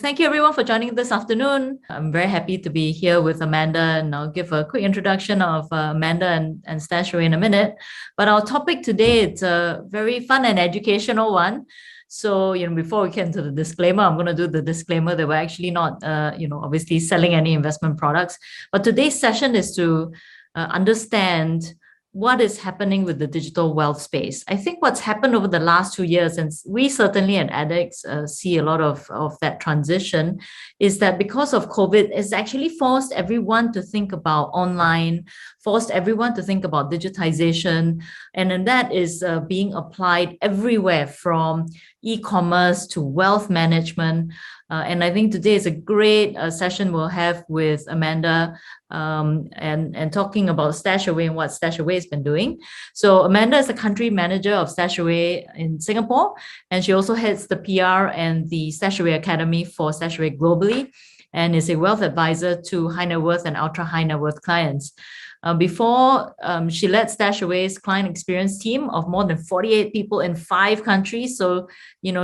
Thank you everyone for joining this afternoon. I'm very happy to be here with Amanda, and I'll give a quick introduction of Amanda and Stashaway in a minute. But our topic today, it's a very fun and educational one. So, before we get into the disclaimer, I'm going to do the disclaimer that we're actually not, obviously selling any investment products. But today's session is to understand what is happening with the digital wealth space. I think what's happened over the last 2 years, and we certainly at ADDX see a lot of that transition, is that because of COVID, it's actually forced everyone to think about online, forced everyone to think about digitization, and then that is being applied everywhere from e-commerce to wealth management. And I think today is a great session we'll have with Amanda and talking about Stashaway and what Stashaway has been doing. So Amanda is the country manager of Stashaway in Singapore, and she also heads the PR and the Stashaway Academy for Stashaway globally, and is a wealth advisor to high net worth and ultra high net worth clients. Before, she led Stashaway's client experience team of more than 48 people in 5 countries. So,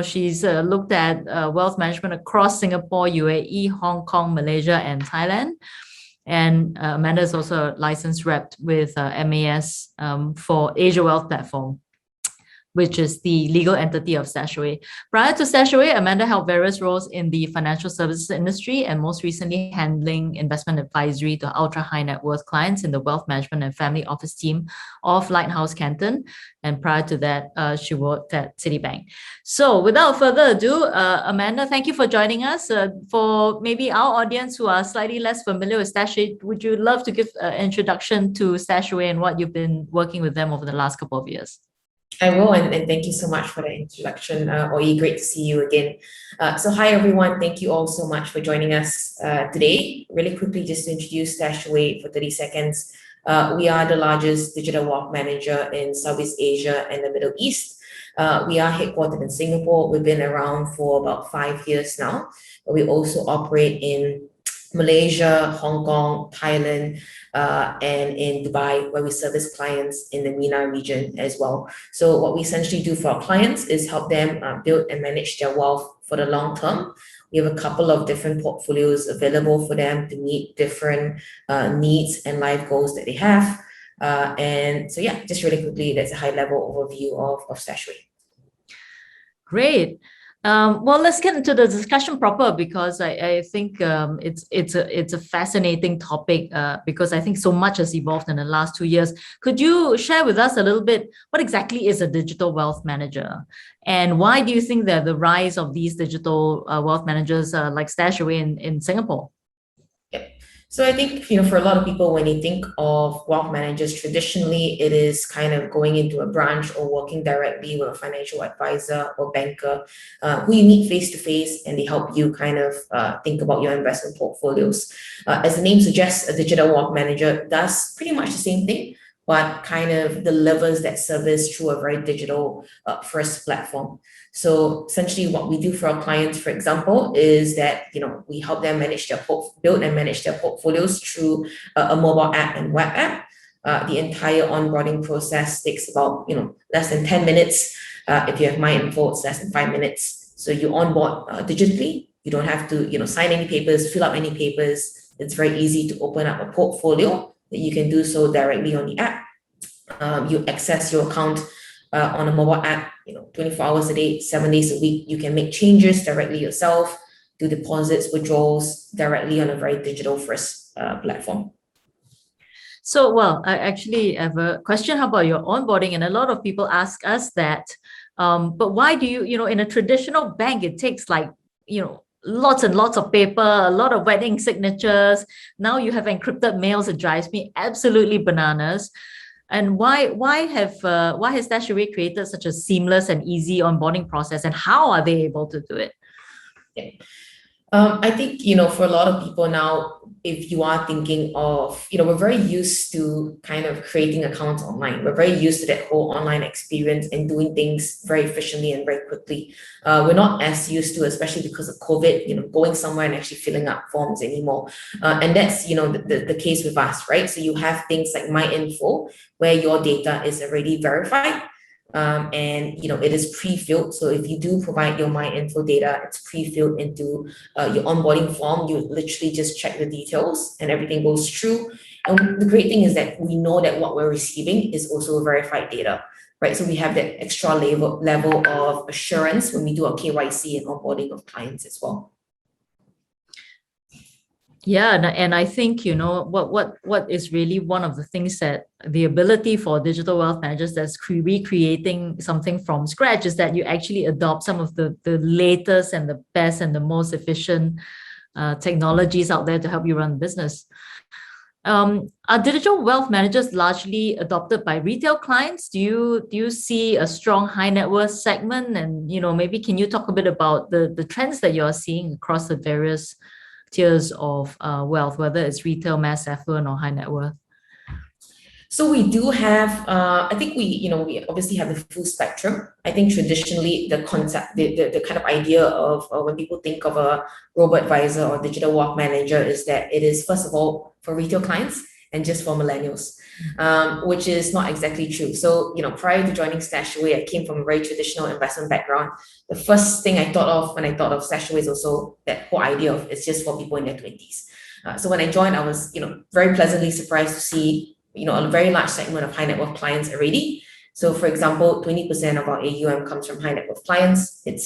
she's looked at wealth management across Singapore, UAE, Hong Kong, Malaysia, and Thailand. And Amanda is also a licensed rep with MAS for Asia Wealth Platform, which is the legal entity of Stashaway. Prior to Stashaway, Amanda held various roles in the financial services industry, and most recently handling investment advisory to ultra high net worth clients in the wealth management and family office team of Lighthouse Canton. And prior to that, she worked at Citibank. So without further ado, Amanda, thank you for joining us. For maybe our audience who are slightly less familiar with Stashaway, would you love to give an introduction to Stashaway and what you've been working with them over the last couple of years? I will, and thank you so much for the introduction. Oyi, great to see you again. So hi everyone, thank you all so much for joining us today. Really quickly, just to introduce Stashaway for 30 seconds. We are the largest digital wealth manager in Southeast Asia and the Middle East. We are headquartered in Singapore. We've been around for about 5 years now. But we also operate in Malaysia, Hong Kong, Thailand, and in Dubai, where we service clients in the MENA region as well. So what we essentially do for our clients is help them build and manage their wealth for the long term. We have a couple of different portfolios available for them to meet different needs and life goals that they have. And so yeah, just really quickly, that's a high level overview of Stashaway. Great. Well, let's get into the discussion proper, because I think it's a fascinating topic because I think so much has evolved in the last 2 years. Could you share with us a little bit what exactly is a digital wealth manager, and why do you think that the rise of these digital wealth managers like Stashaway in Singapore? So I think, for a lot of people, when they think of wealth managers, traditionally, it is kind of going into a branch or working directly with a financial advisor or banker who you meet face to face, and they help you kind of think about your investment portfolios. As the name suggests, a digital wealth manager does pretty much the same thing, but kind of delivers that service through a very digital first platform. So essentially what we do for our clients, for example, is that, we help them build and manage their portfolios through a mobile app and web app. The entire onboarding process takes about, less than 10 minutes. If you have my info, it's less than 5 minutes. So you onboard digitally. You don't have to, sign any papers, fill out any papers. It's very easy to open up a portfolio that you can do so directly on the app. You access your account on a mobile app, 24 hours a day, 7 days a week. You can make changes directly yourself, do deposits, withdrawals directly on a very digital first platform. So, well, I actually have a question. How about your onboarding? And a lot of people ask us that, but why do you, in a traditional bank, it takes lots and lots of paper, a lot of wedding signatures. Now you have encrypted mails. It drives me absolutely bananas. And why has Stashaway created such a seamless and easy onboarding process, and how are they able to do it? Yeah. I think, for a lot of people now, if you are thinking of, we're very used to kind of creating accounts online. We're very used to that whole online experience and doing things very efficiently and very quickly. We're not as used to, especially because of COVID, going somewhere and actually filling up forms anymore. And that's, the case with us, right? So you have things like My Info, where your data is already verified. And it is pre-filled. So if you do provide your My Info data, it's pre-filled into your onboarding form. You literally just check the details and everything goes through. And the great thing is that we know that what we're receiving is also verified data, right? So we have that extra level of assurance when we do our KYC and onboarding of clients as well. Yeah, and I think, what is really one of the things that the ability for digital wealth managers that's recreating something from scratch is that you actually adopt some of the latest and the best and the most efficient technologies out there to help you run business. Are digital wealth managers largely adopted by retail clients? Do you see a strong high net worth segment? And maybe can you talk a bit about the trends that you're seeing across the various tiers of wealth, whether it's retail, mass affluent, or high net worth? So we do have, I think we obviously have the full spectrum. I think traditionally the concept, the kind of idea of when people think of a robo-advisor or digital wealth manager is that it is, first of all, for retail clients and just for millennials, which is not exactly true. So, prior to joining Stashaway, I came from a very traditional investment background. The first thing I thought of when I thought of Stashaway is also that whole idea of it's just for people in their 20s. So when I joined, I was, very pleasantly surprised to see a very large segment of high net worth clients already. So for example, 20% of our AUM comes from high net worth clients. It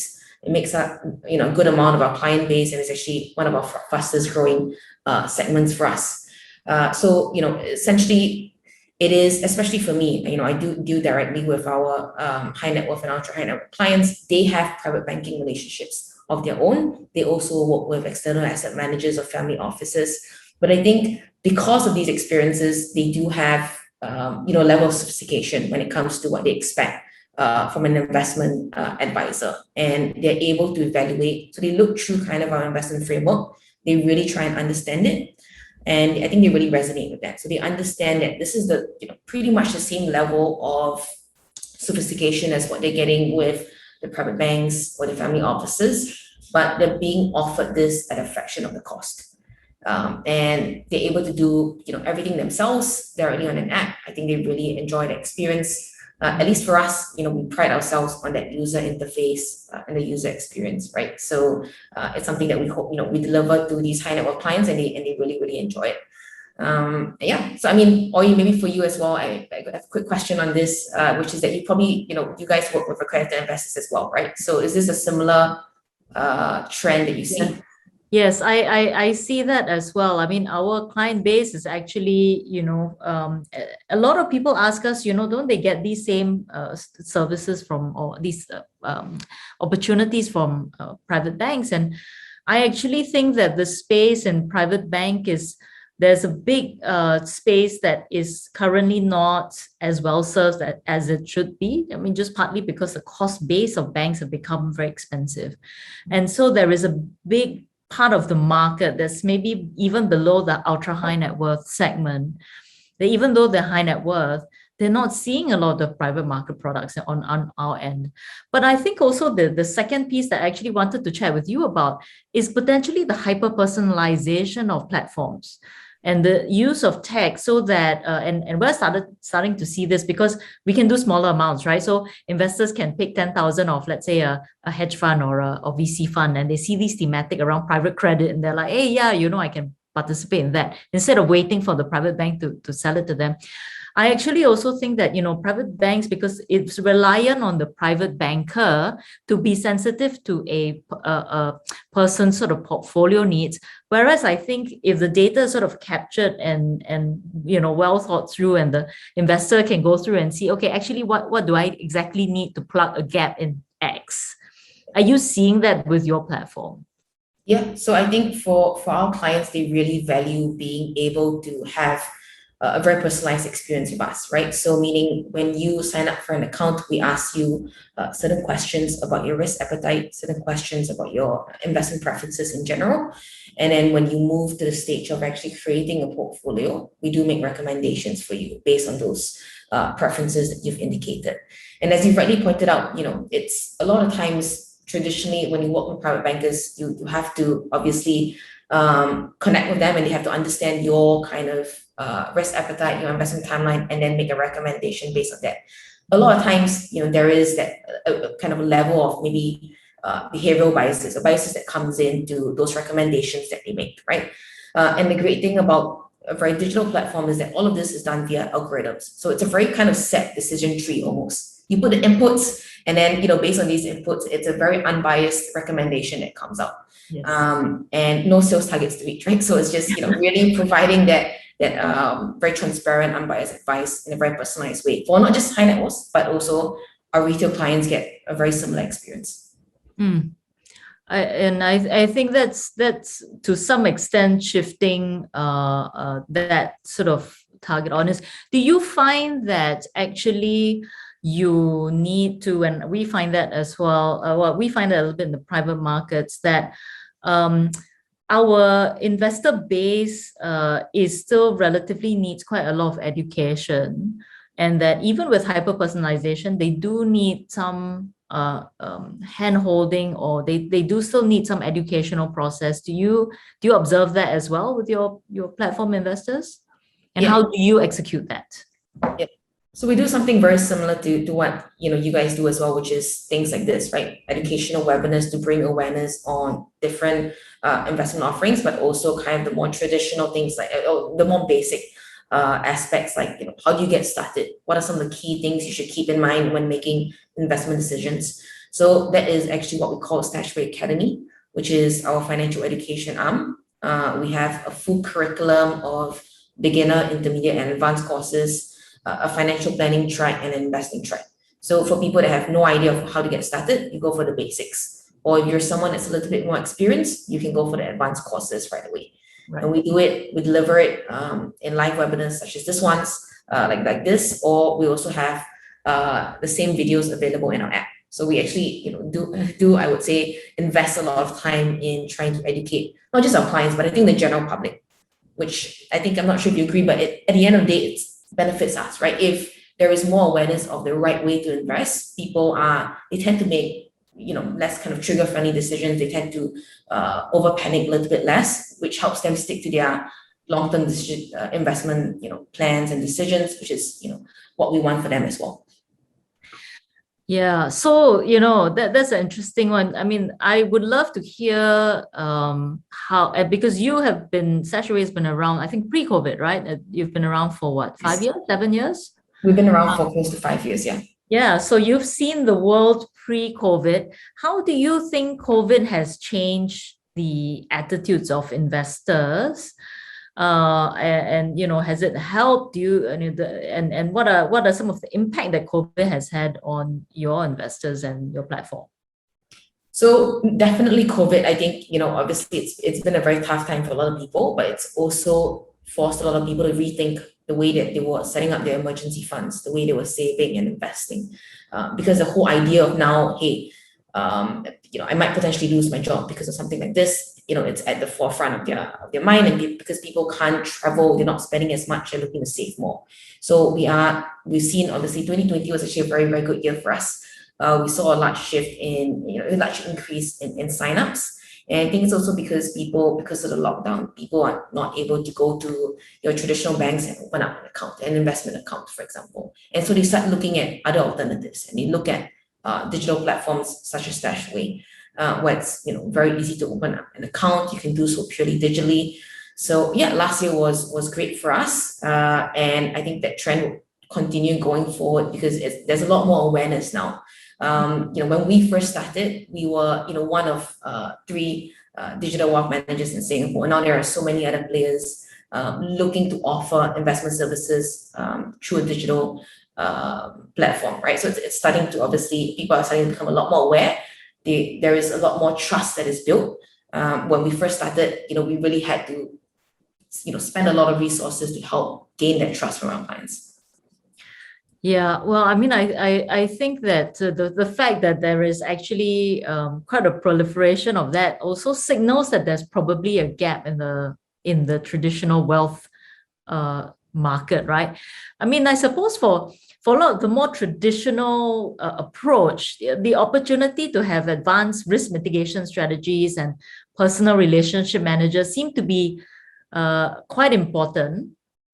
makes up a good amount of our client base, and it's actually one of our fastest growing segments for us. So essentially it is, especially for me, I do deal directly with our high net worth and ultra high net worth clients. They have private banking relationships of their own. They also work with external asset managers or family offices. But I think because of these experiences, they do have level of sophistication when it comes to what they expect from an investment advisor, and they're able to evaluate. So they look through kind of our investment framework. They really try and understand it, and I think they really resonate with that. So they understand that this is the pretty much the same level of sophistication as what they're getting with the private banks or the family offices, but they're being offered this at a fraction of the cost. And they're able to do everything themselves directly on an app. I think they really enjoy the experience. At least for us, we pride ourselves on that user interface and the user experience, right? So it's something that we hope we deliver to these high net worth clients, and they really, really enjoy it. Yeah. So I mean, or maybe for you as well, I have a quick question on this, which is that you probably you guys work with accredited investors as well, right? So is this a similar trend that you see? Yeah. Yes, I see that as well. I mean, our client base is actually, a lot of people ask us, don't they get these same services from, or these opportunities from private banks? And I actually think that the space in private bank there's a big space that is currently not as well served as it should be. I mean, just partly because the cost base of banks have become very expensive. And so there is a big part of the market that's maybe even below the ultra high net worth segment, that even though they're high net worth, they're not seeing a lot of private market products on our end. But I think also the second piece that I actually wanted to chat with you about is potentially the hyper personalization of platforms and the use of tech, so that and we're starting to see this because we can do smaller amounts, right? So investors can pick 10,000 of, let's say, a hedge fund or a VC fund, and they see these thematic around private credit, and they're like, hey, yeah, I can participate in that, instead of waiting for the private bank to sell it to them. I actually also think that, private banks, because it's reliant on the private banker to be sensitive to a person's sort of portfolio needs. Whereas I think if the data is sort of captured and well thought through, and the investor can go through and see, okay, actually, what do I exactly need to plug a gap in X? Are you seeing that with your platform? Yeah, so I think for our clients, they really value being able to have a very personalized experience with us, right? So meaning when you sign up for an account, we ask you certain questions about your risk appetite, certain questions about your investment preferences in general. And then when you move to the stage of actually creating a portfolio, we do make recommendations for you based on those preferences that you've indicated. And as you've rightly pointed out, it's a lot of times traditionally when you work with private bankers, you have to obviously connect with them, and they have to understand your kind of risk appetite, your investment timeline, and then make a recommendation based on that. a lot of times, there is that kind of a level of maybe behavioral biases or biases that comes into those recommendations that they make, right? And the great thing about a very digital platform is that all of this is done via algorithms. So it's a very kind of set decision tree almost. You put the inputs, and then based on these inputs, it's a very unbiased recommendation that comes out. Yes. And no sales targets to reach, right? So it's just really providing that very transparent, unbiased advice in a very personalized way for not just high net worths, but also our retail clients get a very similar experience. I think that's to some extent shifting that sort of target audience. Do you find that actually you need to, and we find that as well, we find that a little bit in the private markets, that our investor base is still relatively needs quite a lot of education, and that even with hyper personalization, they do need some hand holding, or they do still need some educational process. Do you observe that as well with your platform investors? And how do you execute that? Yeah. So we do something very similar to what you guys do as well, which is things like this, right? Educational webinars to bring awareness on different investment offerings, but also kind of the more traditional things, like the more basic aspects, like how do you get started? What are some of the key things you should keep in mind when making investment decisions? So that is actually what we call Stashaway Academy, which is our financial education arm. We have a full curriculum of beginner, intermediate, and advanced courses, a financial planning track, and an investing track. So for people that have no idea of how to get started, you go for the basics. Or if you're someone that's a little bit more experienced, you can go for the advanced courses right away. Right. And we deliver it in live webinars such as this ones, like this, or we also have the same videos available in our app. So we actually do I would say invest a lot of time in trying to educate not just our clients, but I think the general public, which I think, I'm not sure if you agree, but at the end of the day, it benefits us, right? If there is more awareness of the right way to invest, they tend to make less kind of trigger friendly decisions. They tend to over panic a little bit less, which helps them stick to their long-term investment plans and decisions, which is what we want for them as well. Yeah, so that's an interesting one. I mean, I would love to hear how, because Stashaway has been around, I think pre-COVID, right? You've been around for what, 5 years, 7 years? We've been around for close to 5 years, yeah. Yeah, so you've seen the world pre-COVID. How do you think COVID has changed the attitudes of investors? And has it helped you? And what are some of the impact that COVID has had on your investors and your platform? So definitely COVID, I think, obviously it's been a very tough time for a lot of people, but it's also forced a lot of people to rethink the way that they were setting up their emergency funds, the way they were saving and investing. Because the whole idea of now, hey, I might potentially lose my job because of something like this, it's at the forefront of their mind, and because people can't travel, they're not spending as much, they're looking to save more. So we've seen, obviously 2020 was actually a very, very good year for us. We saw a large shift a large increase in signups. And I think it's also because of the lockdown, people are not able to go to your traditional banks and open up an investment account, for example. And so they start looking at other alternatives, and they look at digital platforms such as Stashaway, where it's very easy to open up an account. You can do so purely digitally. So yeah, last year was great for us, and I think that trend will continue going forward because there's a lot more awareness now. When we first started, we were one of 3 digital wealth managers in Singapore. Now there are so many other players looking to offer investment services through a digital platform, right? So it's starting to, obviously, people are starting to become a lot more aware. There is a lot more trust that is built. When we first started, we really had to spend a lot of resources to help gain that trust from our clients. Yeah, well, I mean, I think that the fact that there is actually quite a proliferation of that also signals that there's probably a gap in the traditional wealth market, right? I mean, I suppose for a lot of the more traditional approach, the opportunity to have advanced risk mitigation strategies and personal relationship managers seem to be quite important.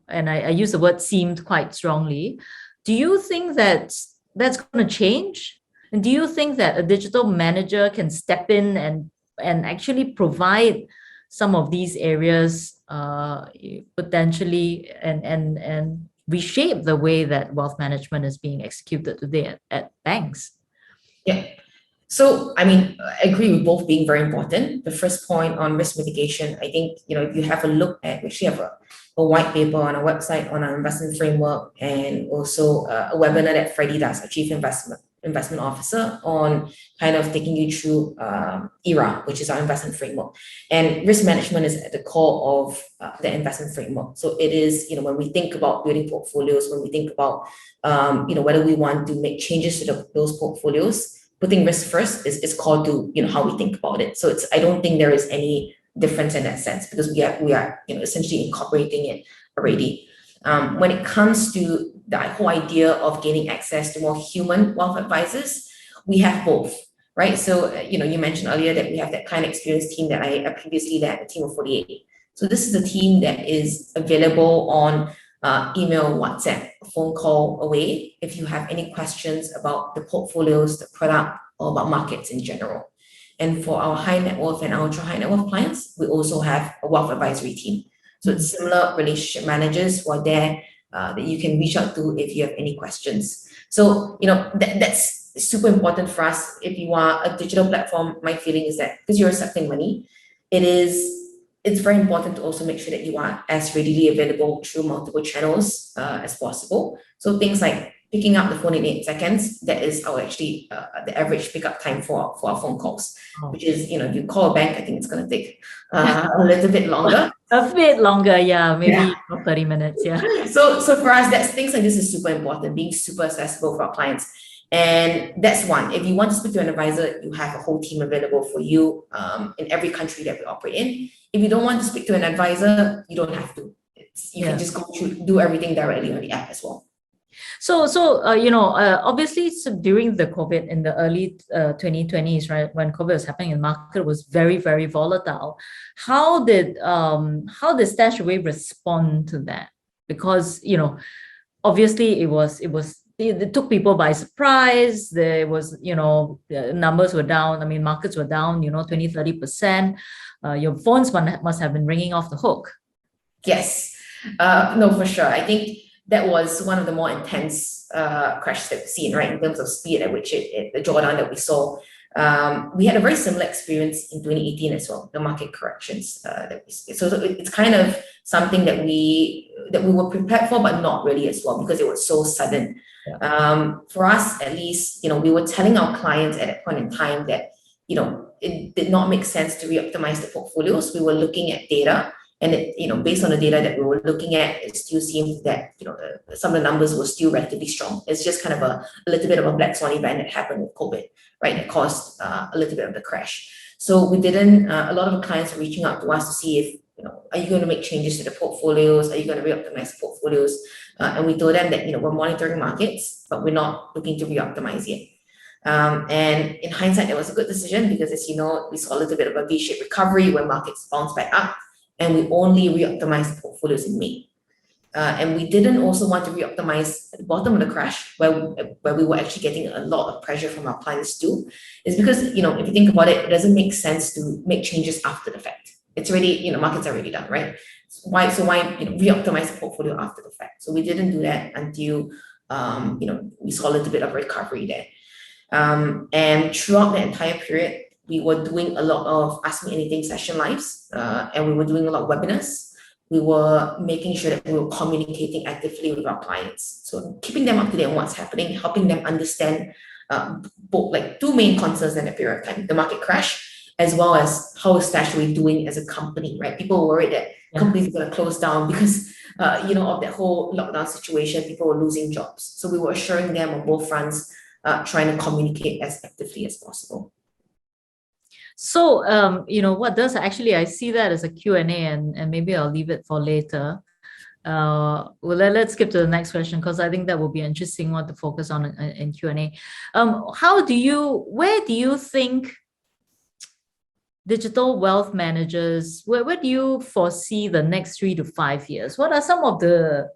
And I use the word seemed quite strongly. Do you think that that's going to change? And do you think that a digital manager can step in and actually provide some of these areas potentially and reshape the way that wealth management is being executed today at banks? Yeah. So, I mean, I agree with both being very important. The first point on risk mitigation, I think, if you have a look at, we actually have a white paper on our website on our investment framework, and also a webinar that Freddie does, our Chief Investment Officer, on kind of taking you through ERA, which is our investment framework. And risk management is at the core of the investment framework. So it is, when we think about building portfolios, when we think about, whether we want to make changes to those portfolios, putting risk first is core to how we think about it. So I don't think there is any difference in that sense, because we are essentially incorporating it already. When it comes to the whole idea of gaining access to more human wealth advisors, we have both, right? So you mentioned earlier that we have that client experience team that I previously led, a team of 48. So this is a team that is available on email, WhatsApp, phone call away if you have any questions about the portfolios, the product, or about markets in general. And for our high net worth and ultra high net worth clients, we also have a wealth advisory team. So it's similar relationship managers who are there that you can reach out to if you have any questions. So that's super important for us. If you are a digital platform, my feeling is that because you're accepting money, it's very important to also make sure that you are as readily available through multiple channels as possible. So things like picking up the phone in 8 seconds, that is our actually the average pickup time for our phone calls, which is, if you call a bank, I think it's going to take a little bit longer. A bit longer, yeah, maybe 30 minutes, yeah. So for us, that's things like this is super important, being super accessible for our clients. And that's one. If you want to speak to an advisor, you have a whole team available for you in every country that we operate in. If you don't want to speak to an advisor, you don't have to. You can just go through, do everything directly on the app as well. So obviously, during the COVID in the early 2020s, right, when COVID was happening, the market was very, very volatile. How did StashAway respond to that? Because obviously it took people by surprise. There was, numbers were down. I mean, markets were down, 20-30%. Your phones must have been ringing off the hook. Yes, no, for sure. I think that was one of the more intense crashes that we've seen, right, in terms of speed at which the drawdown that we saw. We had a very similar experience in 2018 as well, the market corrections that we see. So it's kind of something that we were prepared for, but not really as well, because it was so sudden. For us, at least, we were telling our clients at that point in time that, it did not make sense to re-optimize the portfolios. We were looking at data, and based on the data that we were looking at, it still seemed that, some of the numbers were still relatively strong. It's just kind of a little bit of a black swan event that happened with COVID, right? That caused a little bit of the crash. So we didn't, a lot of the clients were reaching out to us to see if, are you going to make changes to the portfolios? Are you going to re-optimize the portfolios? And we told them that, we're monitoring markets, but we're not looking to re-optimize yet. And in hindsight, it was a good decision because, as you know, we saw a little bit of a V-shaped recovery when markets bounced back up, and we only re-optimized the portfolios in May. And we didn't also want to re-optimize at the bottom of the crash, where we were actually getting a lot of pressure from our clients too. Is because, if you think about it, it doesn't make sense to make changes after the fact. It's already, markets are already done, right? Why re-optimize the portfolio after the fact? So we didn't do that until we saw a little bit of recovery there. And throughout the entire period, we were doing a lot of Ask Me Anything session lives, and we were doing a lot of webinars. We were making sure that we were communicating actively with our clients. So keeping them up to date on what's happening, helping them understand both like two main concerns in a period of time: the market crash, as well as how is StashAway doing as a company, right? People were worried that companies are going to close down because, of that whole lockdown situation. People were losing jobs. So we were assuring them on both fronts, trying to communicate as actively as possible. So, what does actually, I see that as a Q&A, and maybe I'll leave it for later. Well, let's skip to the next question, because I think that will be an interesting one to focus on in Q&A. Where do you think digital wealth managers, where do you foresee the next 3 to 5 years? What are some of the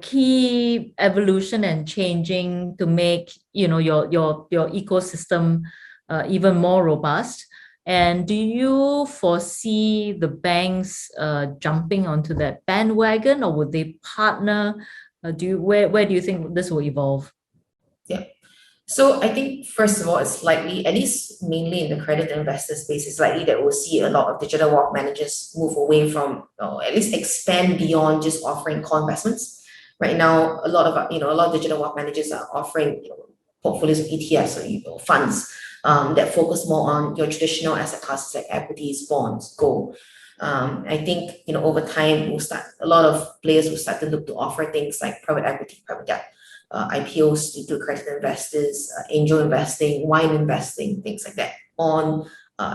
key evolution and changing to make your ecosystem even more robust. And do you foresee the banks jumping onto that bandwagon, or would they partner? Where do you think this will evolve? Yeah. So I think first of all, it's likely, at least mainly in the credit investor space, it's likely that we'll see a lot of digital wealth managers move away from, or at least expand beyond just offering core investments. Right now, a lot of digital wealth managers are offering portfolios of ETFs or funds that focus more on your traditional asset classes like equities, bonds, gold. I think over time a lot of players will start to look to offer things like private equity, private debt, IPOs to accredited investors, angel investing, wine investing, things like that on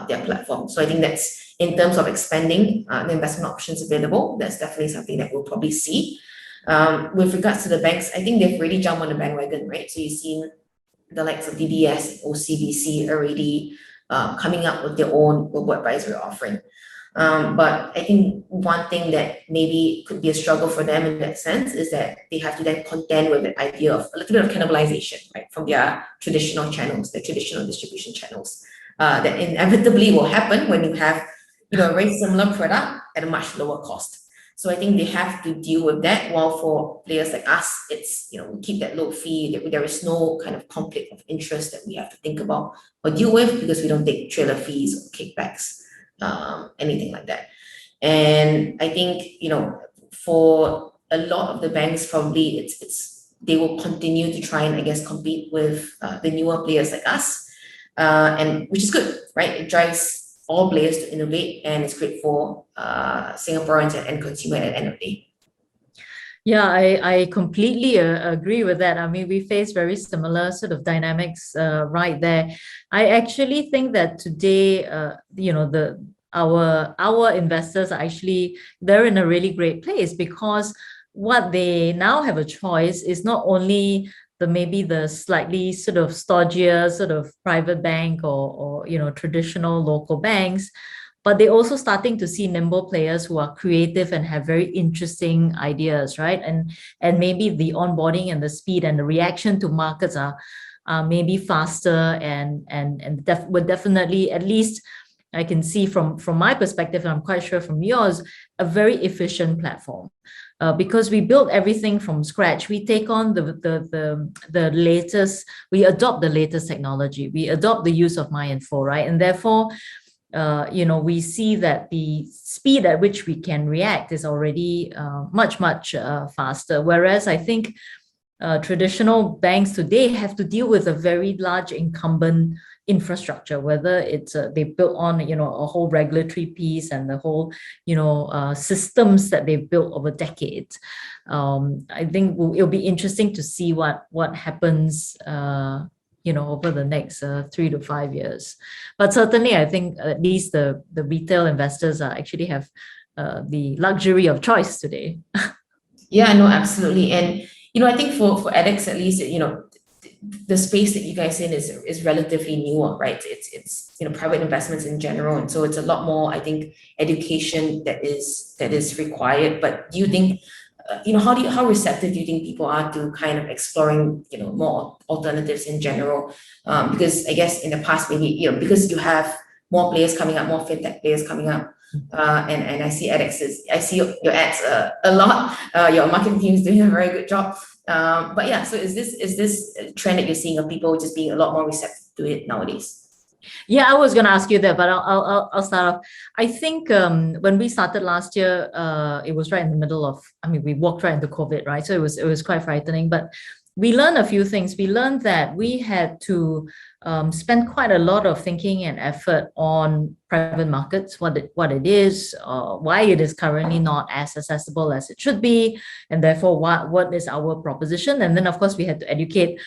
their platform. So I think that's in terms of expanding the investment options available, that's definitely something that we'll probably see. With regards to the banks, I think they've really jumped on the bandwagon, right? So you've seen the likes of DBS, OCBC already coming up with their own robo-advisory offering. But I think one thing that maybe could be a struggle for them in that sense is that they have to then contend with the idea of a little bit of cannibalization, right, from their traditional channels, their traditional distribution channels. That inevitably will happen when you have a very similar product at a much lower cost. So I think they have to deal with that. While for players like us, it's we keep that low fee. There is no kind of conflict of interest that we have to think about or deal with because we don't take trailer fees or kickbacks. Anything like that. And I think, for a lot of the banks, probably they will continue to try and I guess compete with the newer players like us, and which is good, right? It drives all players to innovate, and it's great for Singaporeans and consumer at the end of the day. Yeah, I completely agree with that. I mean, we face very similar sort of dynamics right there. I actually think that today, our investors are actually, they're in a really great place because what they now have a choice is not only maybe the slightly sort of stodgier sort of private bank or traditional local banks, but they're also starting to see nimble players who are creative and have very interesting ideas, right? And maybe the onboarding and the speed and the reaction to markets are maybe faster and would definitely, at least I can see from my perspective, and I'm quite sure from yours, a very efficient platform. Because we build everything from scratch. We take on the latest, we adopt the latest technology, we adopt the use of MyInfo, right? And therefore, we see that the speed at which we can react is already much faster. Whereas I think traditional banks today have to deal with a very large incumbent infrastructure, whether it's they built on a whole regulatory piece and the whole systems that they've built over decades. I think it'll be interesting to see what happens over the next 3 to 5 years. But certainly, I think at least the retail investors actually have the luxury of choice today. Yeah, no, absolutely. And I think for ADDX at least, the space that you guys in is relatively newer, right? It's private investments in general, and so it's a lot more, I think, education that is required. But do you think, how receptive do you think people are to kind of exploring more alternatives in general? Because I guess in the past maybe because you have more players coming up, more fintech players coming up, and I see I see your ads a lot. Your marketing team is doing a very good job. But yeah, so is this a trend that you're seeing of people just being a lot more receptive to it nowadays? Yeah, I was going to ask you that, but I'll start off. I think when we started last year, it was right in the middle of, we walked right into COVID, right? So it was quite frightening, but we learned a few things. We learned that we had to spend quite a lot of thinking and effort on private markets, what it is, why it is currently not as accessible as it should be, and therefore what is our proposition. And then of course we had to educate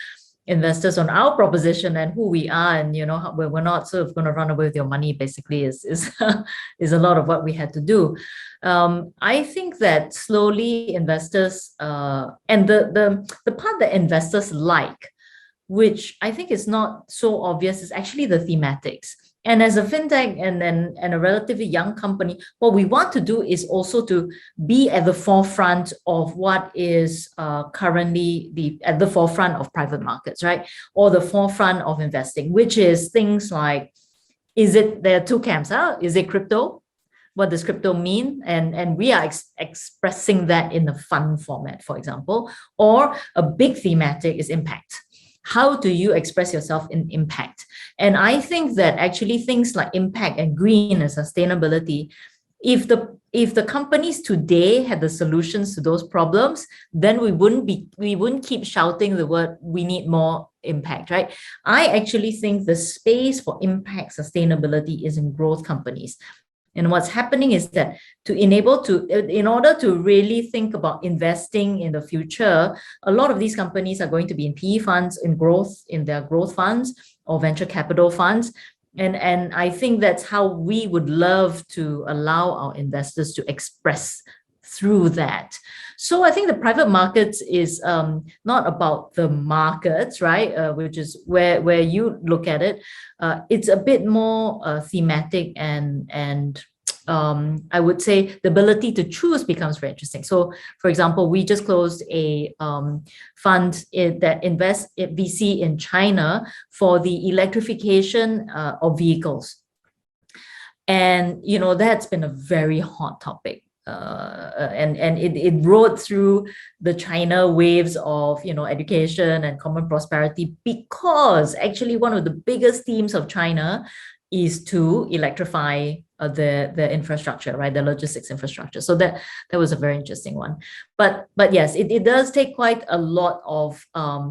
investors on our proposition and who we are, and we're not sort of going to run away with your money, basically is a lot of what we had to do. I think that slowly investors and the part that investors like, which I think is not so obvious, is actually the thematics. And as a fintech and a relatively young company, what we want to do is also to be at the forefront of what is currently at the forefront of private markets, right? Or the forefront of investing, which is things like, there are two camps, huh? Is it crypto? What does crypto mean? And we are expressing that in a fund format, for example, or a big thematic is impact. How do you express yourself in impact? And I think that actually things like impact and green and sustainability, if the companies today had the solutions to those problems, then we wouldn't keep shouting the word, we need more impact, right? I actually think the space for impact sustainability is in growth companies. And what's happening is that in order to really think about investing in the future, a lot of these companies are going to be in PE funds, in their growth funds or venture capital funds. And I think that's how we would love to allow our investors to express through that. So I think the private markets is not about the markets, right? Which is where you look at it. It's a bit more thematic and I would say the ability to choose becomes very interesting. So, for example, we just closed a fund that invests in VC in China for the electrification of vehicles. And, that's been a very hot topic. And it rode through the China waves of education and common prosperity, because actually one of the biggest themes of China is to electrify the infrastructure, right? The logistics infrastructure. So that was a very interesting one. But yes, it does take quite a lot of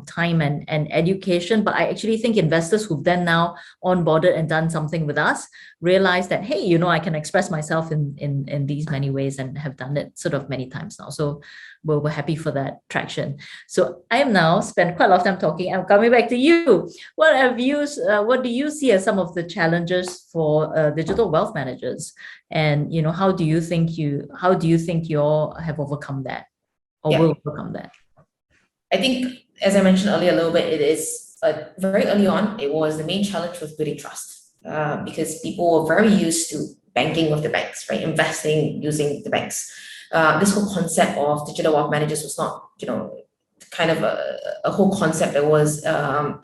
time and education. But I actually think investors who've then now onboarded and done something with us realize that, hey, I can express myself in these many ways and have done it sort of many times now. So we're happy for that traction. So I am now spent quite a lot of time talking. I'm coming back to you. What do you see as some of the challenges for digital wealth managers? And how do you think you all have overcome that or will overcome that? I think, as I mentioned earlier a little bit, it is very early on, it was the main challenge was building trust, because people were very used to banking with the banks, right? Investing using the banks. This whole concept of digital wealth managers was not, kind of a whole concept that was,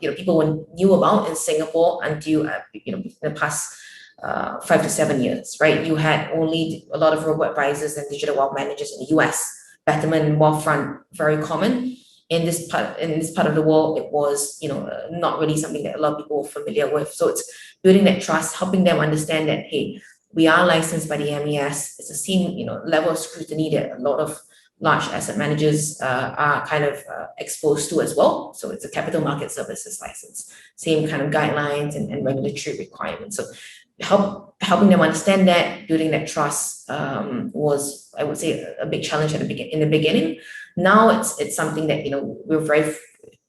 people knew about in Singapore until, in the past 5 to 7 years, right? You had only a lot of robo-advisors and digital wealth managers in the US. Betterment and Wealthfront, very common. In this part of the world, it was, not really something that a lot of people were familiar with. So it's building that trust, helping them understand that, hey, we are licensed by the MES. It's the same, level of scrutiny that a lot of large asset managers are kind of exposed to as well. So it's a capital market services license, same kind of guidelines and regulatory requirements. So helping them understand that, building that trust was, I would say, a big challenge in the beginning. Now it's something that we're very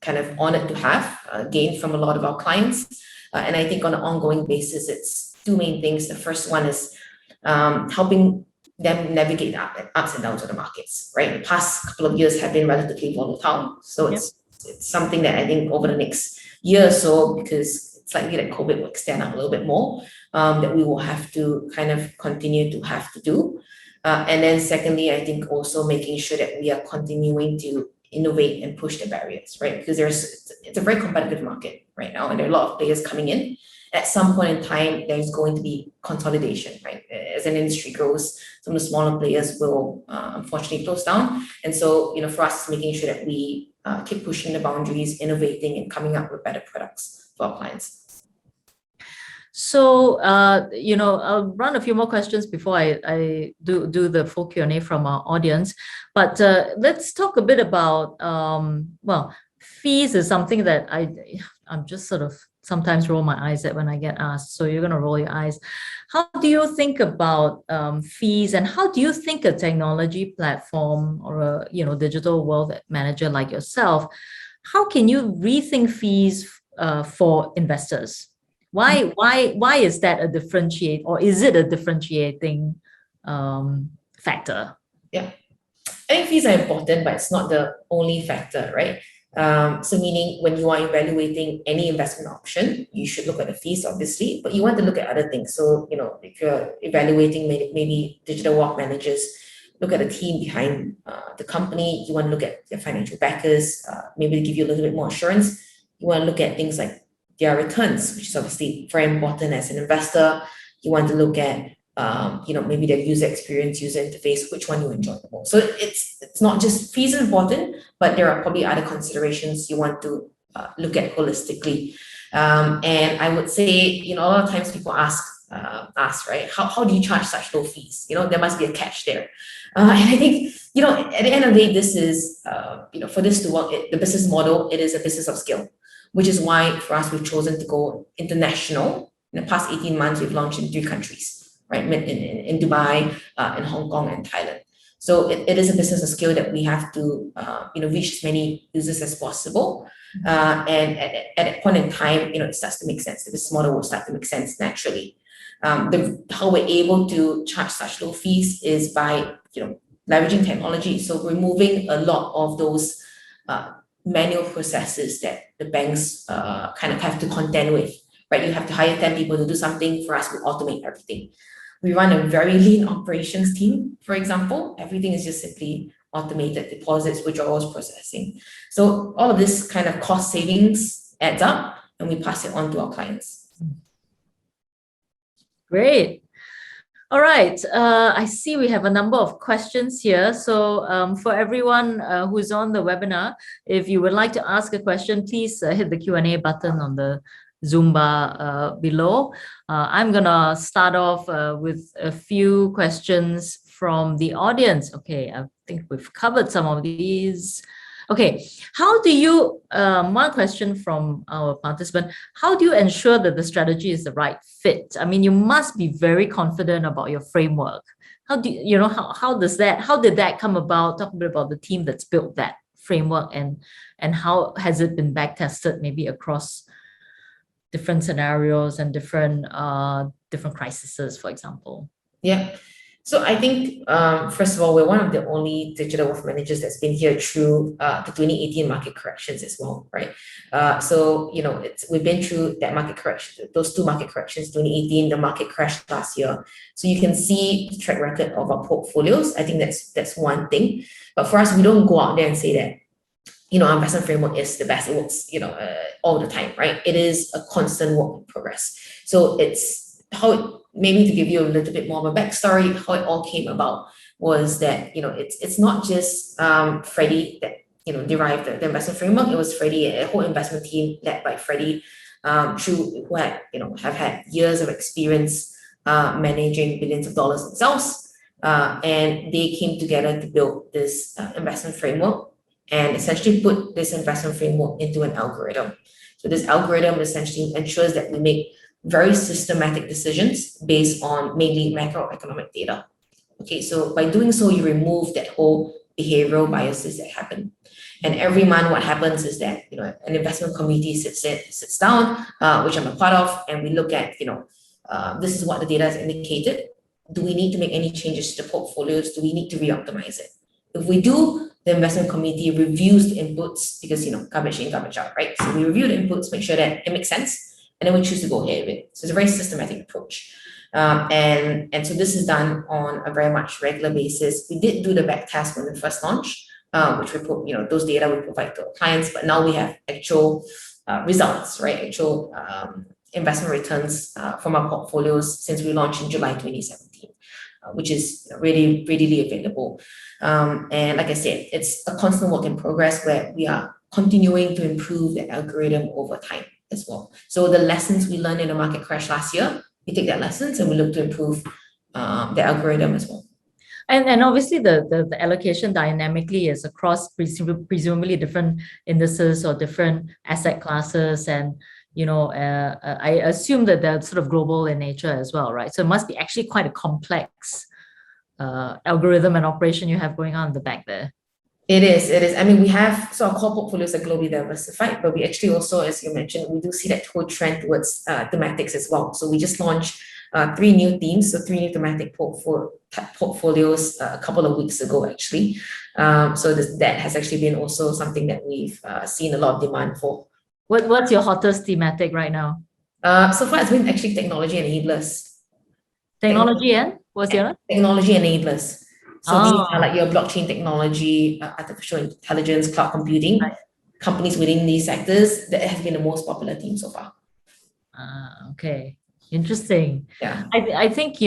kind of honored to have gained from a lot of our clients, and I think on an ongoing basis, it's two main things. The first one is helping them navigate the ups and downs of the markets. Right, the past couple of years have been relatively volatile, so it's something that I think over the next year or so, because it's likely that COVID will extend out a little bit more, that we will have to kind of continue to have to do. And then secondly, I think also making sure that we are continuing to innovate and push the barriers, right? Because it's a very competitive market right now, and there are a lot of players coming in. At some point in time, there's going to be consolidation, right? As an industry grows, some of the smaller players will unfortunately close down. And so, for us, making sure that we keep pushing the boundaries, innovating, and coming up with better products for our clients. So, I'll run a few more questions before I do the full Q&A from our audience. But let's talk a bit about, fees is something that I'm just sort of sometimes roll my eyes at when I get asked. So you're going to roll your eyes. How do you think about fees, and how do you think a technology platform or a digital wealth manager like yourself, how can you rethink fees for investors? Why is that a differentiate, or is it a differentiating factor? Yeah, I think fees are important, but it's not the only factor, right? So meaning when you are evaluating any investment option, you should look at the fees, obviously, but you want to look at other things. So, if you're evaluating maybe digital wealth managers, look at the team behind the company. You want to look at their financial backers, maybe to give you a little bit more assurance. You want to look at things like their returns, which is obviously very important as an investor. You want to look at maybe their user experience, user interface, which one you enjoy the most. So it's not just fees are important, but there are probably other considerations you want to look at holistically. And I would say, a lot of times people ask, right, how do you charge such low fees? There must be a catch there. And I think, at the end of the day, this is, for this to work, the business model, it is a business of scale, which is why for us, we've chosen to go international. In the past 18 months, we've launched in 3 countries. Right, in Dubai, in Hong Kong, and Thailand. So it is a business of scale that we have to reach as many users as possible. And at that point in time, it starts to make sense. The business model will start to make sense naturally. How we're able to charge such low fees is by leveraging technology. So removing a lot of those manual processes that the banks kind of have to contend with. Right, you have to hire 10 people to do something. For us, we automate everything. We run a very lean operations team, for example. Everything is just simply automated, deposits, withdrawals, processing. So all of this kind of cost savings adds up, and we pass it on to our clients. Great. All right. I see we have a number of questions here. So for everyone who's on the webinar, if you would like to ask a question, please hit the Q&A button on the Zoom bar below. I'm gonna start off with a few questions from the audience. Okay, I think we've covered some of these. Okay, how do you, one question from our participant, how do you ensure that the strategy is the right fit? I mean, you must be very confident about your framework. How do you, how did that come about? Talk a bit about the team that's built that framework, and how has it been back tested maybe across different scenarios and different crises, for example? Yeah. So I think, first of all, we're one of the only digital wealth managers that's been here through the 2018 market corrections as well, right? So, we've been through that market correction, those 2 market corrections, 2018, the market crashed last year. So you can see the track record of our portfolios. I think that's one thing. But for us, we don't go out there and say that, our investment framework is the best. It works, all the time, right? It is a constant work in progress. So it's maybe to give you a little bit more of a backstory, how it all came about was that, it's not just Freddie that, derived the investment framework. It was Freddie, a whole investment team led by Freddie, who had, have had years of experience managing billions of dollars themselves. And they came together to build this investment framework, and essentially put this investment framework into an algorithm. So this algorithm essentially ensures that we make very systematic decisions based on mainly macroeconomic data. Okay, so by doing so, you remove that whole behavioral biases that happen. And every month, what happens is that an investment committee sits down, which I'm a part of, and we look at this is what the data has indicated. Do we need to make any changes to the portfolios? Do we need to re-optimize it? If we do, the investment committee reviews the inputs because garbage in, garbage out, right? So we review the inputs, make sure that it makes sense, and then we choose to go ahead with it. So it's a very systematic approach. And so this is done on a very much regular basis. We did do the back test when we first launched, which we put, those data we provide to our clients, but now we have actual results, right? Actual investment returns from our portfolios since we launched in July 2017, which is really readily available. And like I said, it's a constant work in progress where we are continuing to improve the algorithm over time as well. So the lessons we learned in the market crash last year, we take that lessons and we look to improve the algorithm as well. And obviously the allocation dynamically is across presumably different indices or different asset classes, and I assume that they're sort of global in nature as well, right? So it must be actually quite a complex algorithm and operation you have going on in the back there. It is. I mean, so our core portfolios are globally diversified, but we actually also, as you mentioned, we do see that whole trend towards thematics as well. So we just launched 3 new themes, so 3 new thematic portfolios a couple of weeks ago, actually. That has actually been also something that we've seen a lot of demand for. What's your hottest thematic right now? So far, it's been actually technology enablers. Technology and what's the other? Technology enablers. So these are Oh, like your blockchain technology, artificial intelligence, cloud computing. right. Companies within these sectors, that has been the most popular theme so far. Okay. Interesting. Yeah. I think,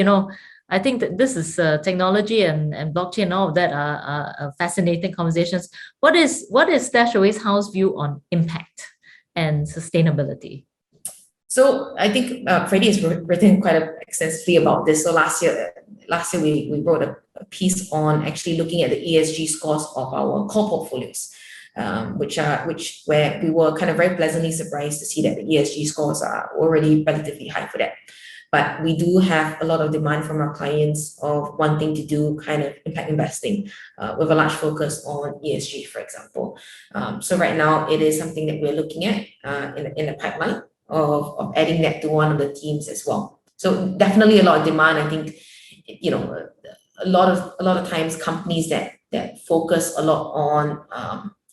I think that this is technology and blockchain and all of that are fascinating conversations. What is Stashaway's house view on impact and sustainability? So I think Freddie has written quite extensively about this. So last year we wrote a piece on actually looking at the ESG scores of our core portfolios, where we were kind of very pleasantly surprised to see that the ESG scores are already relatively high for that. But we do have a lot of demand from our clients of wanting to do kind of impact investing with a large focus on ESG, for example. So right now it is something that we're looking at in the pipeline of adding that to one of the teams as well. So definitely a lot of demand. I think, a lot of times companies that focus a lot on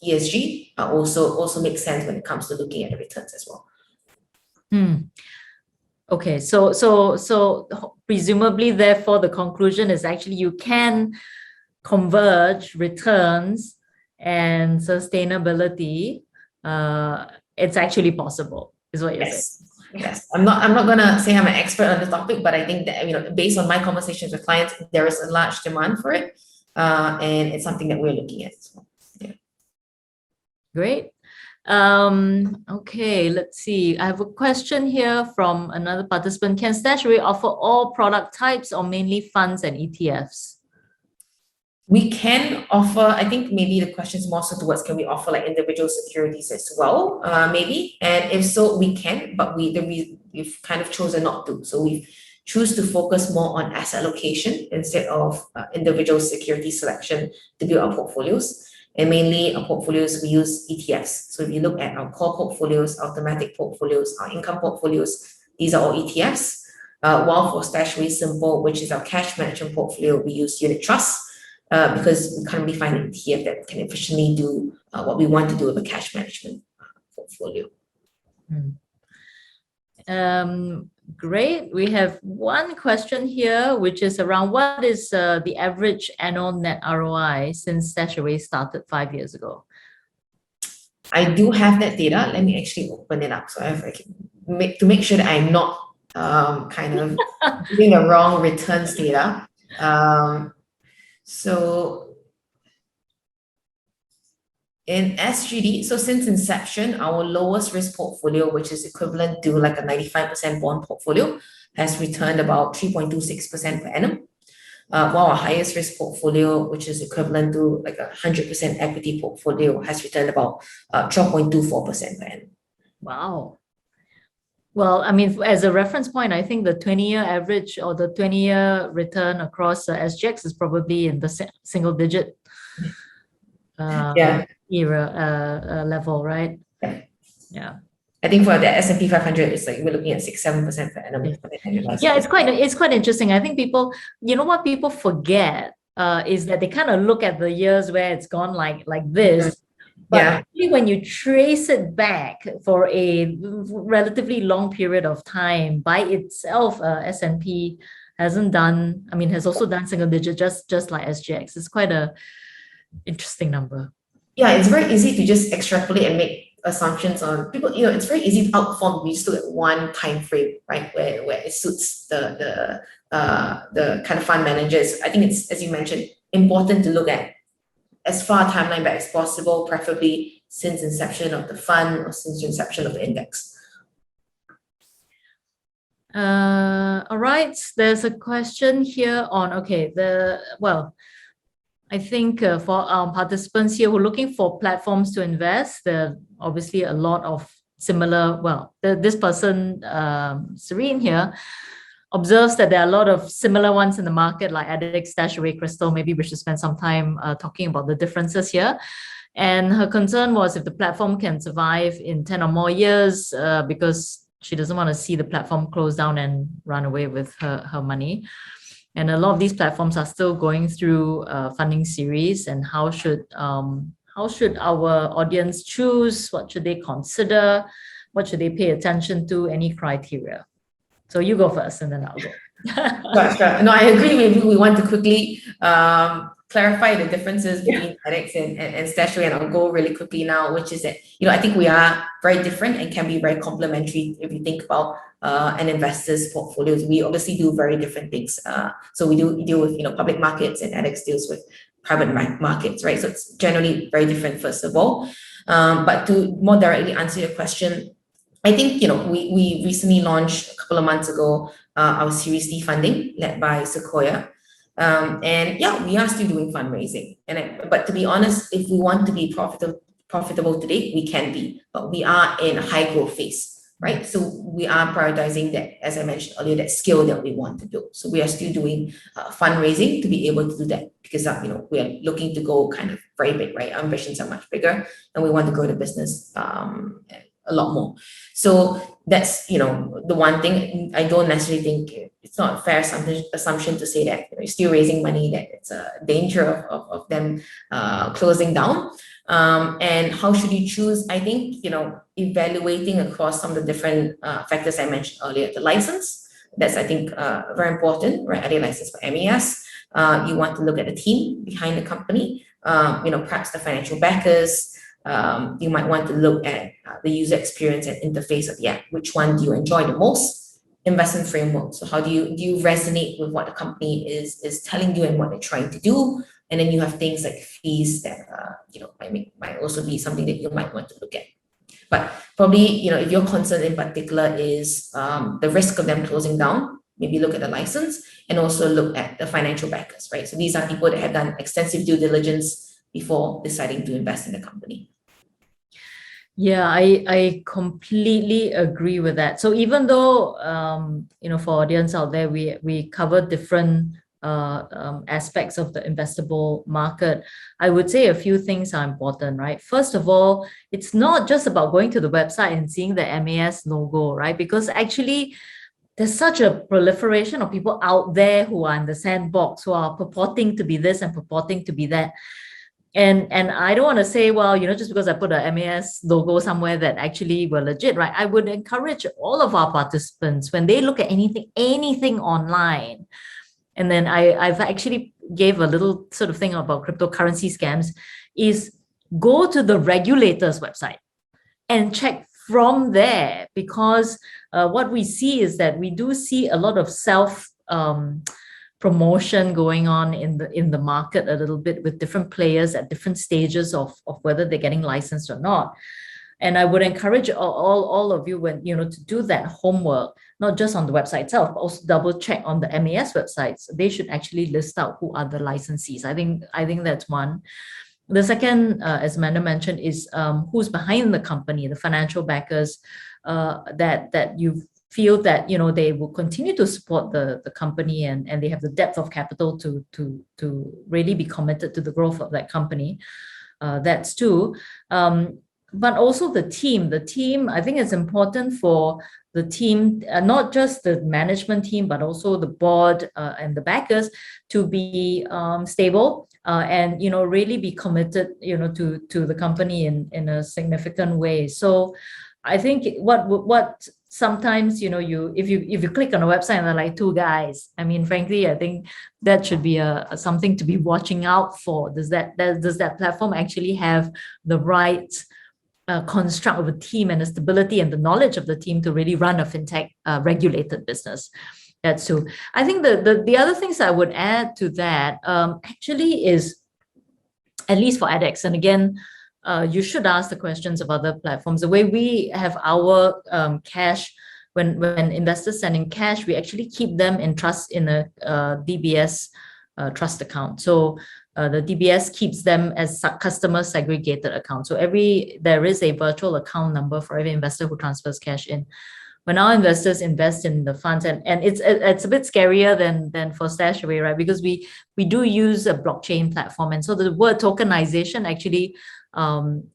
ESG are also make sense when it comes to looking at the returns as well. Okay, so presumably, therefore, the conclusion is actually you can converge returns and sustainability. It's actually possible, is what you're saying. Yes. I'm not gonna say I'm an expert on the topic, but I think that based on my conversations with clients, there is a large demand for it, and it's something that we're looking at. So, yeah. Great. Okay, let's see. I have a question here from another participant. Can Stashaway offer all product types or mainly funds and ETFs? We can offer, I think maybe the question is more so towards, can we offer like individual securities as well? Maybe. And if so, we can, but we've kind of chosen not to. So we choose to focus more on asset allocation instead of individual security selection to build our portfolios. And mainly our portfolios, we use ETFs. So if you look at our core portfolios, our thematic portfolios, our income portfolios, these are all ETFs. While for Stashaway Simple, which is our cash management portfolio, we use unit trusts. Because we currently find an ETF that can efficiently do what we want to do with a cash management portfolio. Great. We have one question here, which is around what is the average annual net ROI since Stashaway started 5 years ago? I do have that data. Let me actually open it up so to make sure that I'm not kind of giving a wrong returns data. So in SGD, so since inception, our lowest risk portfolio, which is equivalent to like a 95% bond portfolio, has returned about 3.26% per annum. While our highest risk portfolio, which is equivalent to like a 100% equity portfolio, has returned about 12.24% per annum. Wow. Well, I mean, as a reference point, I think the 20-year average or the 20-year return across SGX is probably in the single digit era level, right? Yeah. I think for the S&P 500, it's like we're looking at 6-7% per annum. Yeah, it's quite interesting. I think people, what people forget is that they kind of look at the years where it's gone like this. But actually, when you trace it back for a relatively long period of time, by itself, S&P has also done single digit, just like SGX. It's quite a interesting number. Yeah, it's very easy to just extrapolate and make assumptions on people. It's very easy to outperform. We just look at one time frame, right, where it suits the kind of fund managers. I think it's, as you mentioned, important to look at as far timeline back as possible, preferably since inception of the fund or since inception of the index. All right, there's a question here on, I think for our participants here who are looking for platforms to invest, there are obviously a lot of similar, this person, Serene here, observes that there are a lot of similar ones in the market, like ADDX, Stashaway, Crystal. Maybe we should spend some time talking about the differences here. And her concern was if the platform can survive in 10 or more years, because she doesn't want to see the platform close down and run away with her money. And a lot of these platforms are still going through funding series. And how should our audience choose? What should they consider? What should they pay attention to? Any criteria? So you go first, and then I'll go. Sure. No, I agree with you. We want to quickly clarify the differences between ADDX and Stashaway, and I'll go really quickly now, which is that, I think we are very different and can be very complementary if you think about an investor's portfolios. We obviously do very different things. So we do deal with, public markets, and ADDX deals with private markets, right? So it's generally very different, first of all. But to more directly answer your question, I think, we recently launched a couple of months ago our Series D funding led by Sequoia. And yeah, we are still doing fundraising. But to be honest, if we want to be profitable today, we can be, but we are in a high growth phase, right? So we are prioritizing that, as I mentioned earlier, that skill that we want to do. So we are still doing fundraising to be able to do that, because we are looking to go kind of very big, right? Our ambitions are much bigger, and we want to grow the business a lot more. So that's, the one thing. I don't necessarily think it's not a fair assumption to say that you're still raising money, that it's a danger of them closing down. And how should you choose? I think, evaluating across some of the different factors I mentioned earlier. The license, that's, I think, very important, right? Are they licensed for MES? You want to look at the team behind the company, perhaps the financial backers. You might want to look at the user experience and interface of the app. Which one do you enjoy the most? Investment framework. So how do you resonate with what the company is telling you and what they're trying to do? And then you have things like fees that might also be something that you might want to look at. But probably, if your concern in particular is the risk of them closing down, maybe look at the license, and also look at the financial backers, right? So these are people that have done extensive due diligence before deciding to invest in the company. Yeah, I completely agree with that. So even though, for audience out there, we cover different aspects of the investable market, I would say a few things are important, right? First of all, it's not just about going to the website and seeing the MAS logo, right? Because actually, there's such a proliferation of people out there who are in the sandbox, who are purporting to be this and purporting to be that. And I don't want to say, well, just because I put a MAS logo somewhere that actually were legit, right? I would encourage all of our participants, when they look at anything online, and then I've actually gave a little sort of thing about cryptocurrency scams, is go to the regulator's website and check from there, because what we see is that we do see a lot of promotion going on in the market a little bit, with different players at different stages of whether they're getting licensed or not. And I would encourage all of you, when to do that homework, not just on the website itself, but also double check on the MAS websites. They should actually list out who are the licensees. I think that's one. The second, as Amanda mentioned, is who's behind the company, the financial backers, that you feel that they will continue to support the company, and they have the depth of capital to really be committed to the growth of that company. That's two. But also the team. I think it's important for the team, not just the management team, but also the board and the backers, to be stable and really be committed to the company in a significant way. So I think what sometimes if you click on a website and they're like two guys, I mean, frankly, I think that should be something to be watching out for. Does that platform actually have the right construct of a team and the stability and the knowledge of the team to really run a fintech regulated business? That's two. I think the other things I would add to that actually is, at least for ADDX, and again, you should ask the questions of other platforms. The way we have our cash, when investors send in cash, we actually keep them in trust in a DBS trust account. So the DBS keeps them as customer segregated accounts. So there is a virtual account number for every investor who transfers cash in. When our investors invest in the funds, and it's a bit scarier than for Stashaway, right? Because we do use a blockchain platform, and so the word tokenization actually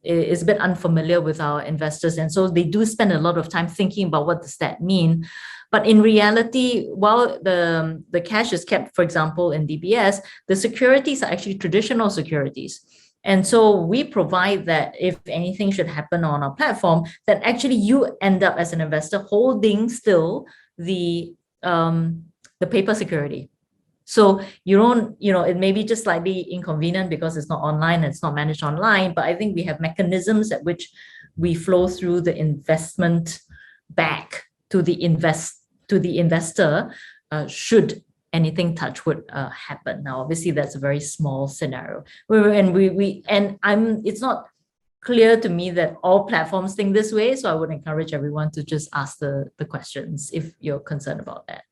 is a bit unfamiliar with our investors. And so they do spend a lot of time thinking about what does that mean. But in reality, while the cash is kept, for example, in DBS, the securities are actually traditional securities. And so we provide that if anything should happen on our platform, that actually you end up as an investor holding still the paper security. So you don't, it may be just slightly inconvenient because it's not online and it's not managed online, but I think we have mechanisms at which we flow through the investment back to the investor should anything touch wood happen. Now, obviously, that's a very small scenario. It's not clear to me that all platforms think this way, so I would encourage everyone to just ask the questions if you're concerned about that.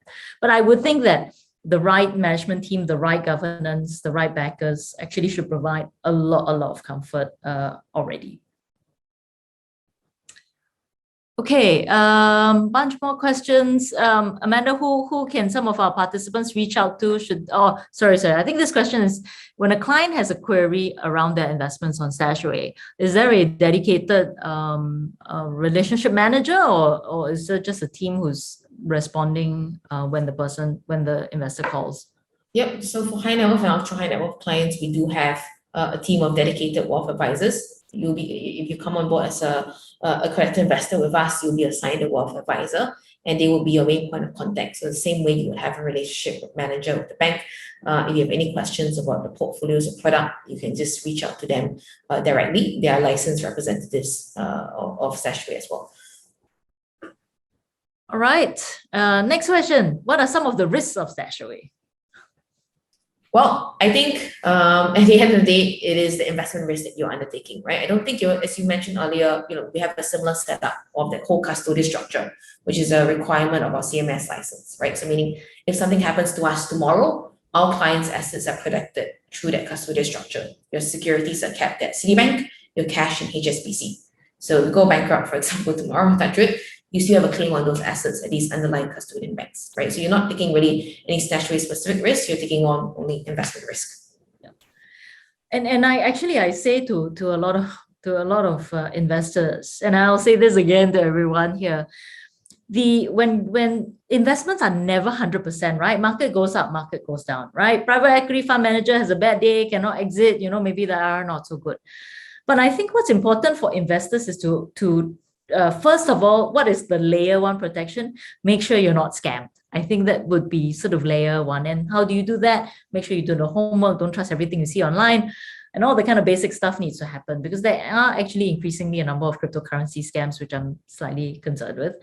But I would think that the right management team, the right governance, the right backers actually should provide a lot of comfort already. Okay, bunch more questions. Amanda, who can some of our participants reach out to? Sorry. I think this question is, when a client has a query around their investments on Stashaway, is there a dedicated relationship manager, or is there just a team who's responding when the investor calls? Yep. So for high net worth and ultra high net worth clients, we do have a team of dedicated wealth advisors. If you come on board as a accredited investor with us, you'll be assigned a wealth advisor, and they will be your main point of contact. So the same way you would have a relationship manager with the bank. If you have any questions about the portfolios or product, you can just reach out to them directly. They are licensed representatives of Stashaway as well. All right. Next question. What are some of the risks of Stashaway? Well, I think at the end of the day, it is the investment risk that you're undertaking, right? I don't think as you mentioned earlier, we have a similar setup of the whole custodial structure, which is a requirement of our CMS license, right? So meaning if something happens to us tomorrow, our clients' assets are protected through that custodial structure. Your securities are kept at Citibank, your cash in HSBC. So if you go bankrupt, for example, tomorrow, you still have a claim on those assets at these underlying custodian banks, right? So you're not taking really any statutory specific risk, you're taking on only investment risk. Yeah. And I say to a lot of investors, and I'll say this again to everyone here, when investments are never 100%, right? Market goes up, market goes down, right? Private equity fund manager has a bad day, cannot exit, maybe they are not so good. But I think what's important for investors is to first of all, what is the layer one protection? Make sure you're not scammed. I think that would be sort of layer one. And how do you do that? Make sure you do the homework. Don't trust everything you see online. And all the kind of basic stuff needs to happen, because there are actually increasingly a number of cryptocurrency scams, which I'm slightly concerned with.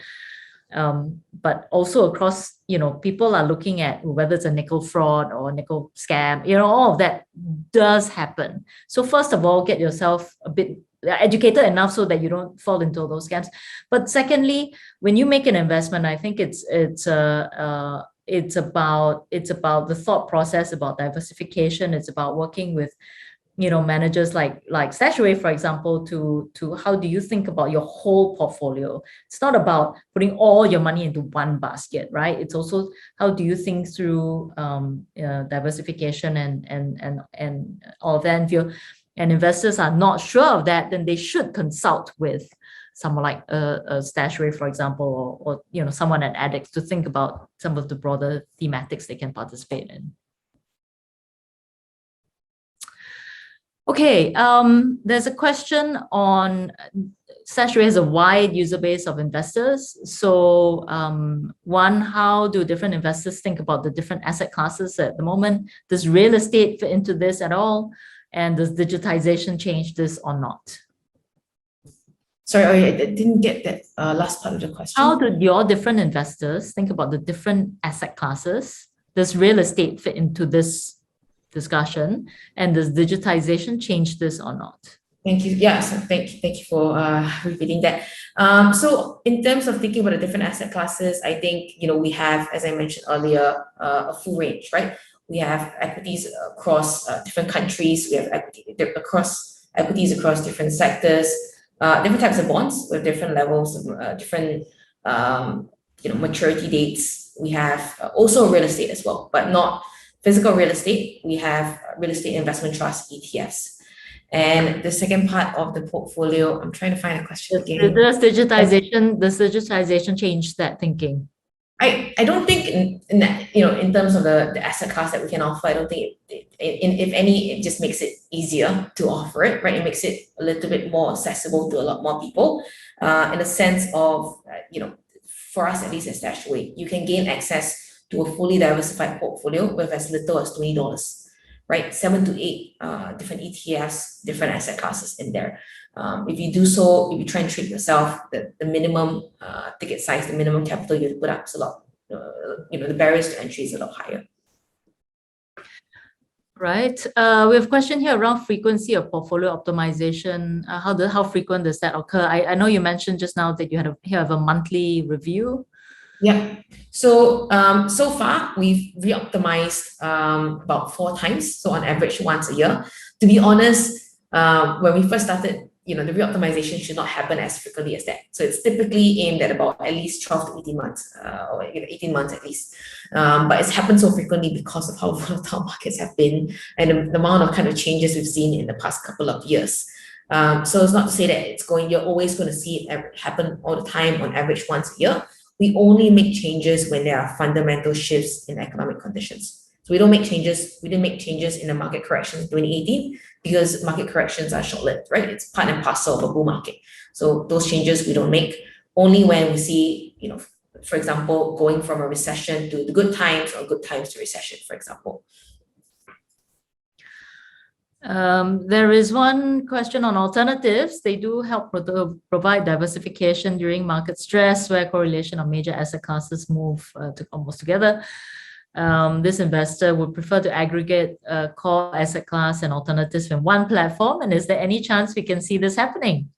But also across, people are looking at whether it's a nickel fraud or nickel scam, all of that does happen. So first of all, get yourself a bit educated enough so that you don't fall into those scams. But secondly, when you make an investment, I think it's about the thought process, about diversification. It's about working with managers like Stashaway, for example, to how do you think about your whole portfolio? It's not about putting all your money into one basket, right? It's also how do you think through diversification and all of that. And investors are not sure of that, then they should consult with someone like a Stashaway, for example, or someone at ADDX to think about some of the broader thematics they can participate in. Okay, there's a question on Stashaway has a wide user base of investors. So one, how do different investors think about the different asset classes at the moment? Does real estate fit into this at all? And does digitization change this or not? Sorry, I didn't get that last part of the question. How do your different investors think about the different asset classes? Does real estate fit into this discussion? And does digitization change this or not? Thank you. Yeah, so thank you for repeating that. So in terms of thinking about the different asset classes, I think, we have, as I mentioned earlier, a full range, right? We have equities across different countries. We have equities across different sectors, different types of bonds with different levels of different maturity dates. We have also real estate as well, but not physical real estate. We have real estate investment trust ETFs. And the second part of the portfolio, I'm trying to find a question again. Does digitization change that thinking? I don't think in that, in terms of the asset class that we can offer, I don't think if any, it just makes it easier to offer it, right? It makes it a little bit more accessible to a lot more people, in the sense of, for us, at least at Stashaway, you can gain access to a fully diversified portfolio with as little as $20, right? 7 to 8 different ETFs, different asset classes in there. If you do so, if you try and treat yourself, the minimum ticket size, the minimum capital you put up is a lot, the barriers to entry is a lot higher. Right. We have a question here around frequency of portfolio optimization. How frequent does that occur? I know you mentioned just now that you have a monthly review. Yeah. So so far we've re-optimized about 4 times, so on average once a year. To be honest, when we first started, the re-optimization should not happen as frequently as that. So it's typically aimed at about at least 12 to 18 months, or 18 months at least. But it's happened so frequently because of how volatile markets have been and the amount of kind of changes we've seen in the past couple of years. So it's not to say that you're always going to see it happen all the time on average once a year. We only make changes when there are fundamental shifts in economic conditions. So we didn't make changes in the market corrections in 2018 because market corrections are short-lived, right? It's part and parcel of a bull market. So those changes we don't make only when we see, for example, going from a recession to the good times or good times to recession, for example. There is one question on alternatives. They do help provide diversification during market stress where correlation of major asset classes move almost together. This investor would prefer to aggregate core asset class and alternatives in one platform. And is there any chance we can see this happening?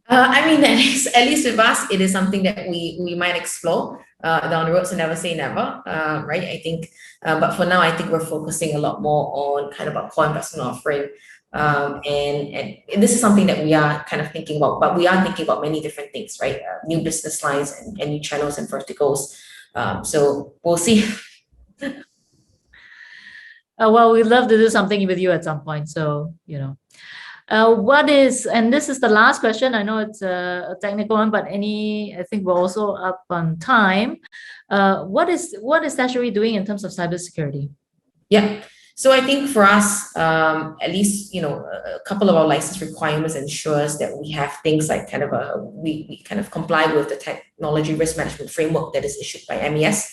At least with us, it is something that we might explore down the road. So never say never, right? I think, but for now, I think we're focusing a lot more on kind of a core investment offering. And this is something that we are kind of thinking about, but we are thinking about many different things, right? New business lines and new channels and verticals. So we'll see. Well, we'd love to do something with you at some point. So, and this is the last question. I know it's a technical one, but I think we're also up on time. What is Stashaway doing in terms of cybersecurity? Yeah. So I think for us, at least, a couple of our license requirements ensures that we have things like we kind of comply with the technology risk management framework that is issued by MES.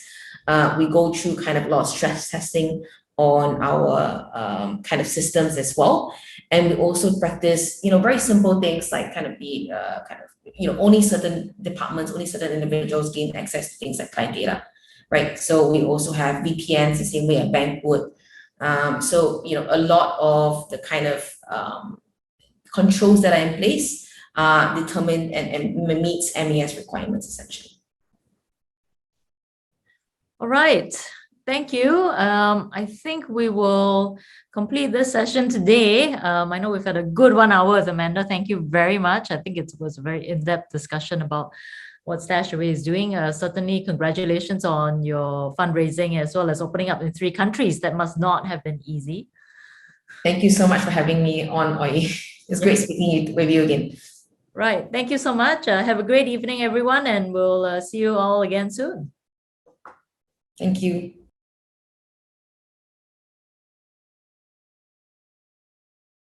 We go through kind of a lot of stress testing on our kind of systems as well. And we also practice, very simple things like only certain departments, only certain individuals gain access to things like client data, right? So we also have VPNs the same way a bank would. So, a lot of the kind of controls that are in place are determined and meets MES requirements essentially. All right. Thank you. I think we will complete this session today. I know we've had a good 1 hour with Amanda. Thank you very much. I think it was a very in-depth discussion about what Stashaway is doing. Certainly, congratulations on your fundraising as well as opening up in 3 countries. That must not have been easy. Thank you so much for having me on, Oi. It's great speaking with you again. Right. Thank you so much. Have a great evening, everyone, and we'll see you all again soon. Thank you.